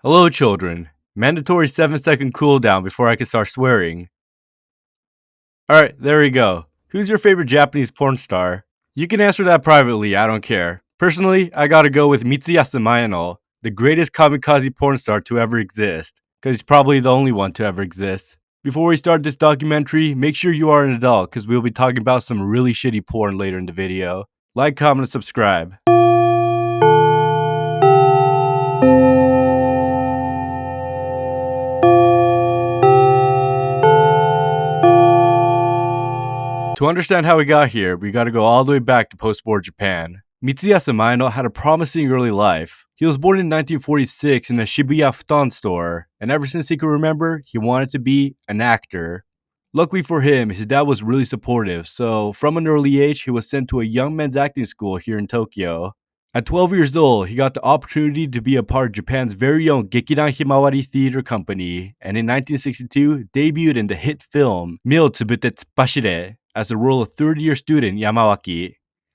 Hello, children. Mandatory 7-second cooldown before I can start swearing. Alright, there we go. Who's your favorite Japanese porn star? You can answer that privately, I don't care. Personally, I gotta go with Mitsuyasu Mayano, the greatest kamikaze porn star to ever exist. Cause he's probably the only one to ever exist. Before we start this documentary, make sure you are an adult, cause we'll be talking about some really shitty porn later in the video. Like, comment, and subscribe. To understand how we got here, we gotta go all the way back to post-war Japan. Mitsuyasu Mayano had a promising early life. He was born in 1946 in a Shibuya futon store, and ever since he could remember, he wanted to be an actor. Luckily for him, his dad was really supportive, so from an early age, he was sent to a young men's acting school here in Tokyo. At 12 years old, he got the opportunity to be a part of Japan's very own Gekidan Himawari theater company, and in 1962, debuted in the hit film Mio Tsubute Tsubashire as the role of third-year student Yamawaki.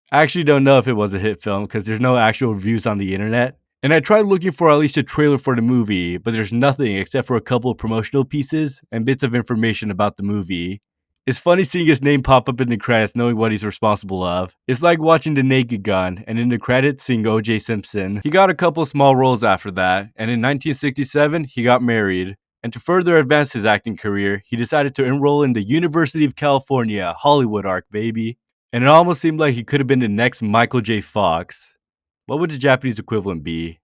I actually don't know if it was a hit film because there's no actual reviews on the internet. And I tried looking for at least a trailer for the movie, but there's nothing except for a couple of promotional pieces and bits of information about the movie. It's funny seeing his name pop up in the credits knowing what he's responsible of. It's like watching The Naked Gun and in the credits seeing O.J. Simpson. He got a couple small roles after that, and in 1967 he got married. And to further advance his acting career, he decided to enroll in the University of California, Hollywood arc, baby. And it almost seemed like he could have been the next Michael J. Fox. What would the Japanese equivalent be?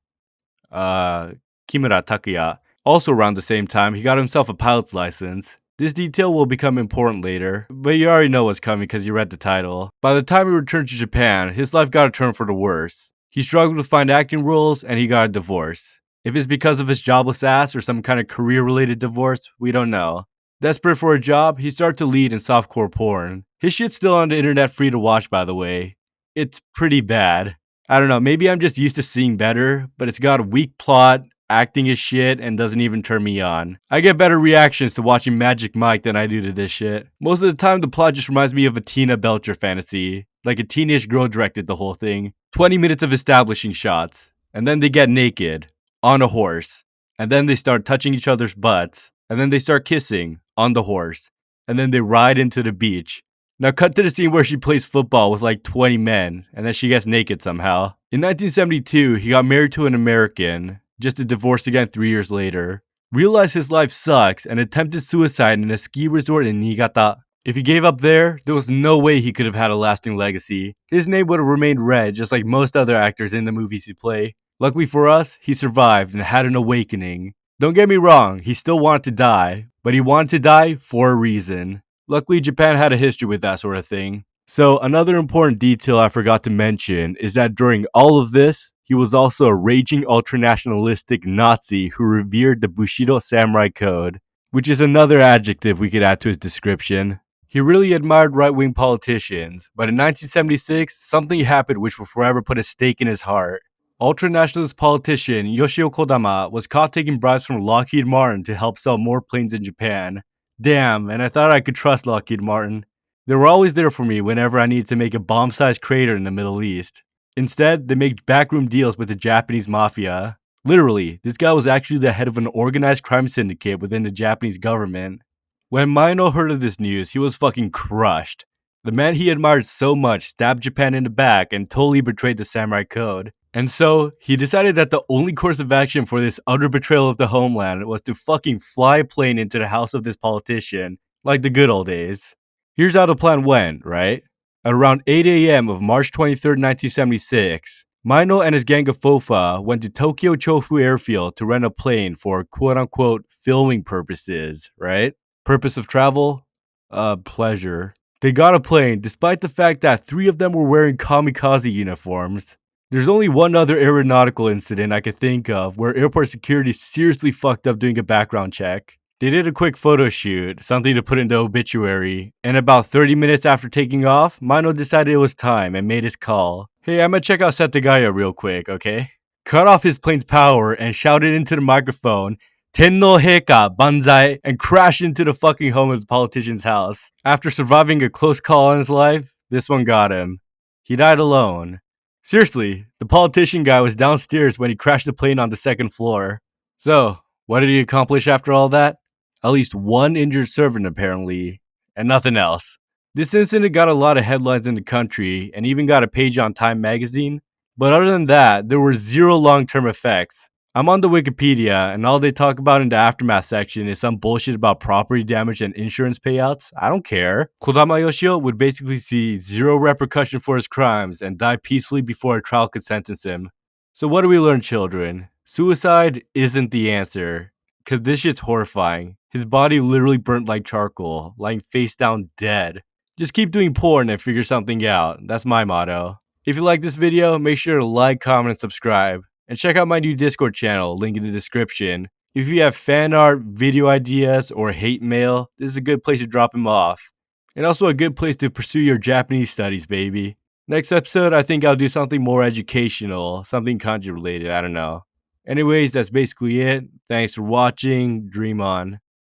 Kimura Takuya. Also around the same time, he got himself a pilot's license. This detail will become important later, but you already know what's coming because you read the title. By the time he returned to Japan, his life got a turn for the worse. He struggled to find acting roles and he got a divorce. If it's because of his jobless ass or some kind of career-related divorce, we don't know. Desperate for a job, he started to lead in softcore porn. His shit's still on the internet free to watch, by the way. It's pretty bad. I don't know, maybe I'm just used to seeing better, but it's got a weak plot, acting is shit, and doesn't even turn me on. I get better reactions to watching Magic Mike than I do to this shit. Most of the time, the plot just reminds me of a Tina Belcher fantasy. Like a teenage girl directed the whole thing. 20 minutes of establishing shots, and then they get naked. On a horse, and then they start touching each other's butts, and then they start kissing on the horse, and then they ride into the beach. Now cut to the scene where she plays football with like 20 men, and then she gets naked somehow. In 1972, he got married to an American, just to divorce again 3 years later. Realized his life sucks and attempted suicide in a ski resort in Niigata. If he gave up there was no way he could have had a lasting legacy. His name would have remained red just like most other actors in the movies he played. Luckily for us, he survived and had an awakening. Don't get me wrong, he still wanted to die, but he wanted to die for a reason. Luckily, Japan had a history with that sort of thing. So, another important detail I forgot to mention is that during all of this, he was also a raging ultranationalistic Nazi who revered the Bushido Samurai Code, which is another adjective we could add to his description. He really admired right-wing politicians, but in 1976, something happened which will forever put a stake in his heart. Ultranationalist politician Yoshio Kodama was caught taking bribes from Lockheed Martin to help sell more planes in Japan. Damn, and I thought I could trust Lockheed Martin. They were always there for me whenever I needed to make a bomb-sized crater in the Middle East. Instead, they made backroom deals with the Japanese mafia. Literally, this guy was actually the head of an organized crime syndicate within the Japanese government. When Maino heard of this news, he was fucking crushed. The man he admired so much stabbed Japan in the back and totally betrayed the Samurai Code. And so, he decided that the only course of action for this utter betrayal of the homeland was to fucking fly a plane into the house of this politician, like the good old days. Here's how the plan went, right? At around 8 a.m. of March 23, 1976, Maino and his gang of Fofa went to Tokyo Chofu Airfield to rent a plane for quote-unquote filming purposes, right? Purpose of travel? Pleasure. They got a plane despite the fact that 3 of them were wearing kamikaze uniforms. There's only one other aeronautical incident I could think of where airport security seriously fucked up doing a background check. They did a quick photo shoot, something to put in the obituary, and about 30 minutes after taking off, Maino decided it was time and made his call. Hey, I'm gonna check out Setagaya real quick, okay? Cut off his plane's power and shouted into the microphone, Tenno Heika Banzai, and crashed into the fucking home of the politician's house. After surviving a close call in his life, this one got him. He died alone. Seriously, the politician guy was downstairs when he crashed the plane on the second floor. So, what did he accomplish after all that? At least one injured servant, apparently, and nothing else. This incident got a lot of headlines in the country and even got a page on Time magazine, but other than that, there were zero long term effects. I'm on the Wikipedia, and all they talk about in the aftermath section is some bullshit about property damage and insurance payouts. I don't care. Kodama Yoshio would basically see zero repercussion for his crimes and die peacefully before a trial could sentence him. So what do we learn, children? Suicide isn't the answer, cause this shit's horrifying. His body literally burnt like charcoal, lying face down dead. Just keep doing porn and figure something out. That's my motto. If you like this video, make sure to like, comment, and subscribe. And check out my new Discord channel, link in the description. If you have fan art, video ideas, or hate mail, this is a good place to drop them off. And also a good place to pursue your Japanese studies, baby. Next episode, I think I'll do something more educational, something kanji related, I don't know. Anyways, that's basically it. Thanks for watching. Dream on.